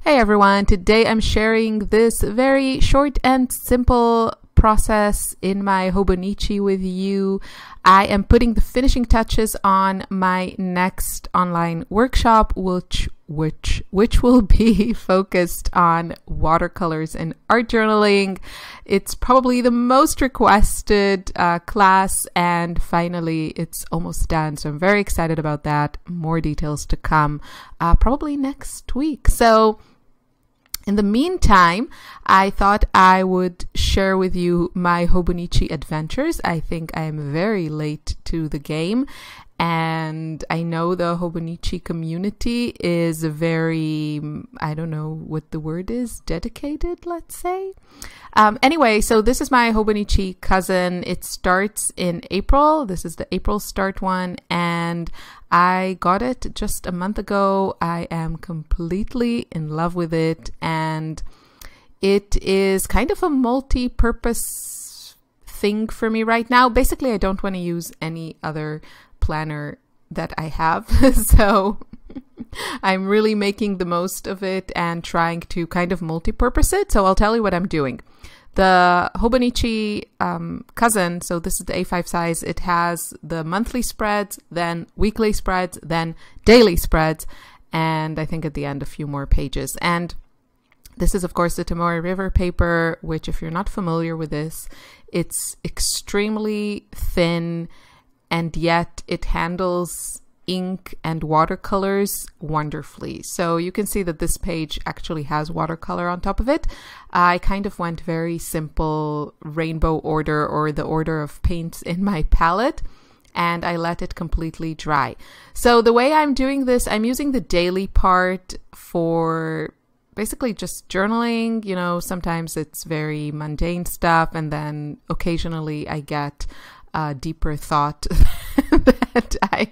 Hey everyone, today I'm sharing this very short and simple process in my Hobonichi with you. I am putting the finishing touches on my next online workshop, which will be focused on watercolors and art journaling. It's probably the most requested class, and finally it's almost done. So I'm very excited about that. More details to come probably next week. So in the meantime, I thought I would share with you my Hobonichi adventures. I think I am very late to the game, and I know the Hobonichi community is very, I don't know what the word is, dedicated, let's say. Anyway, so this is my Hobonichi cousin. It starts in April. This is the April start one, and I got it just a month ago. I am completely in love with it, and it is kind of a multi-purpose thing for me right now. Basically, I don't want to use any other planner that I have, so I'm really making the most of it and trying to kind of multi-purpose it. So I'll tell you what I'm doing. The Hobonichi cousin, so this is the A5 size, it has the monthly spreads, then weekly spreads, then daily spreads, and I think at the end a few more pages. And this is, of course, the Tomoe River paper, which, if you're not familiar with this, it's extremely thin, and yet it handles ink and watercolors wonderfully. So you can see that this page actually has watercolor on top of it. I kind of went very simple rainbow order, or the order of paints in my palette, and I let it completely dry. So the way I'm doing this, I'm using the daily part for basically just journaling. You know, sometimes it's very mundane stuff, and then occasionally I get a deeper thought that I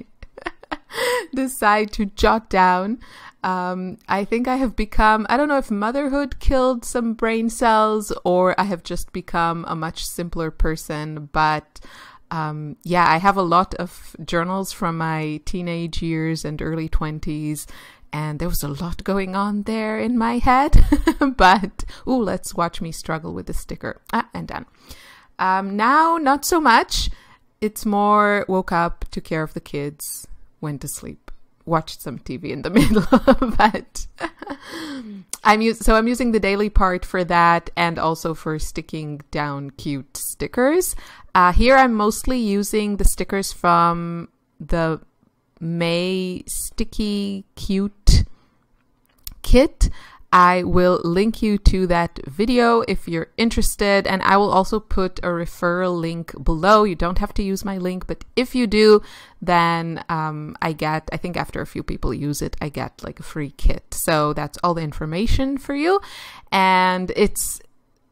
decide to jot down. I think I have become, I don't know if motherhood killed some brain cells or I have just become a much simpler person, but yeah, I have a lot of journals from my teenage years and early 20s, and there was a lot going on there in my head. But ooh, let's watch me struggle with the sticker. And done. Now, not so much. It's more woke up, took care of the kids, went to sleep, watched some TV in the middle. But I'm using the daily part for that, and also for sticking down cute stickers. Here I'm mostly using the stickers from the May Stickii Cute kit. I will link you to that video if you're interested, and I will also put a referral link below. You don't have to use my link, but if you do, then I think after a few people use it, I get like a free kit. So that's all the information for you, and it's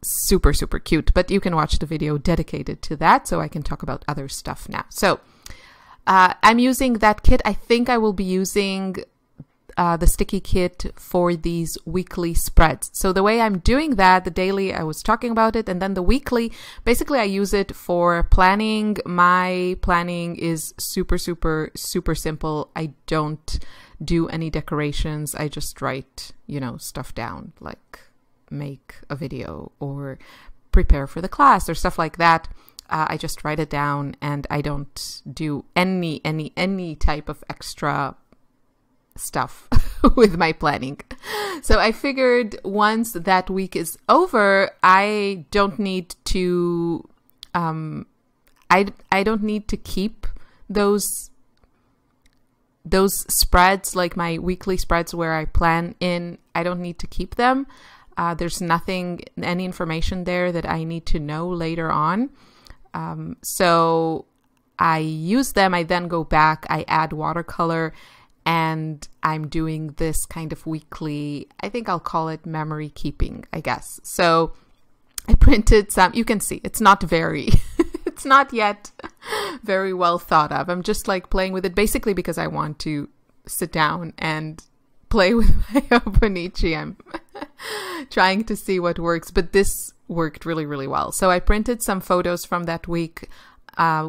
super, super cute. But you can watch the video dedicated to that, so I can talk about other stuff now. So I'm using that kit. I think I will be using the Stickii kit for these weekly spreads. So the way I'm doing that, the daily, I was talking about it, and then the weekly, basically I use it for planning. My planning is super, super, super simple. I don't do any decorations. I just write, you know, stuff down, like make a video or prepare for the class or stuff like that. I just write it down, and I don't do any type of extra stuff with my planning. So I figured once that week is over, I don't need to I don't need to keep those spreads, like my weekly spreads where I plan in. I don't need to keep them. There's any information there that I need to know later on. So I use them. I then go back, I add watercolor, and I'm doing this kind of weekly, I think I'll call it memory keeping, I guess. So I printed some, you can see it's not it's not yet very well thought of. I'm just like playing with it basically because I want to sit down and play with my Hobonichi. I'm trying to see what works, but this worked really, really well. So I printed some photos from that week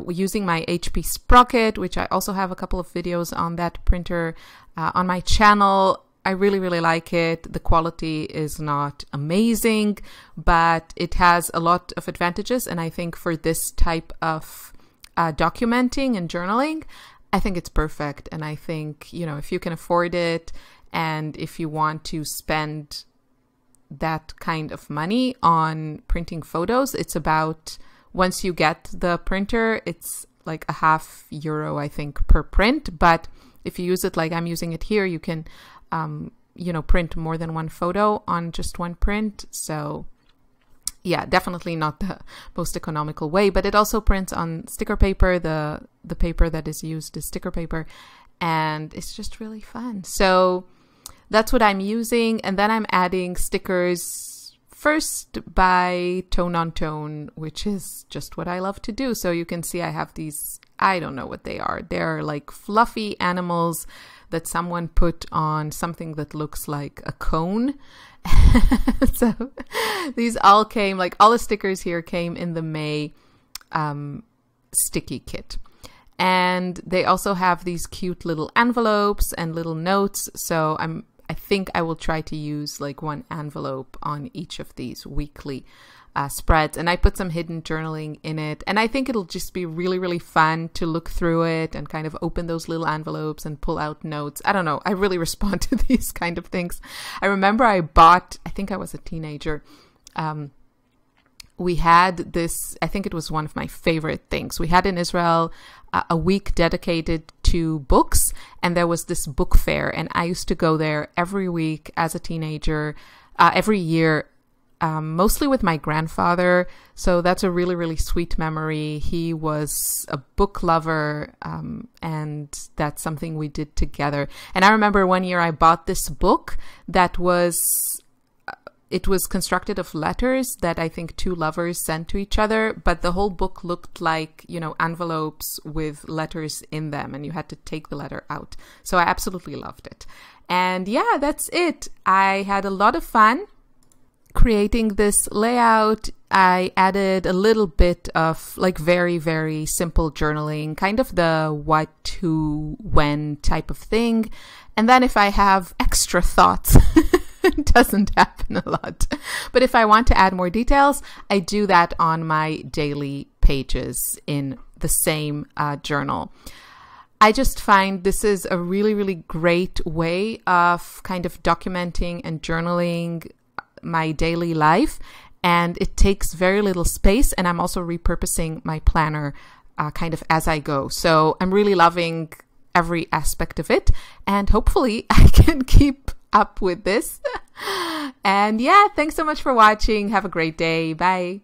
using my HP Sprocket, which I also have a couple of videos on that printer on my channel. I really, really like it. The quality is not amazing, but it has a lot of advantages. And I think for this type of documenting and journaling, I think it's perfect. And I think, you know, if you can afford it and if you want to spend that kind of money on printing photos, it's about, once you get the printer, it's like €0.50, I think, per print. But if you use it like I'm using it here, you can, you know, print more than one photo on just one print. So yeah, definitely not the most economical way, but it also prints on sticker paper. The paper that is used is sticker paper, and it's just really fun. So that's what I'm using. And then I'm adding stickers first by tone on tone, which is just what I love to do. So you can see I have these, I don't know what they are. They're like fluffy animals that someone put on something that looks like a cone. So these all came, like all the stickers here came in the May Stickii kit. And they also have these cute little envelopes and little notes. So I think I will try to use like one envelope on each of these weekly spreads. And I put some hidden journaling in it. And I think it'll just be really, really fun to look through it and kind of open those little envelopes and pull out notes. I don't know. I really respond to these kind of things. I remember I think I was a teenager. We had this, I think it was one of my favorite things. We had in Israel a week dedicated to books, and there was this book fair, and I used to go there every week as a teenager, every year, mostly with my grandfather. So that's a really, really sweet memory. He was a book lover, and that's something we did together. And I remember one year I bought this book that was... It was constructed of letters that I think two lovers sent to each other, but the whole book looked like, you know, envelopes with letters in them, and you had to take the letter out. So I absolutely loved it. And yeah, that's it. I had a lot of fun creating this layout. I added a little bit of like very, very simple journaling, kind of the what, who, when type of thing. And then if I have extra thoughts, it doesn't happen a lot. But if I want to add more details, I do that on my daily pages in the same journal. I just find this is a really, really great way of kind of documenting and journaling my daily life. And it takes very little space. And I'm also repurposing my planner kind of as I go. So I'm really loving every aspect of it. And hopefully I can keep up with this. And yeah, thanks so much for watching. Have a great day. Bye.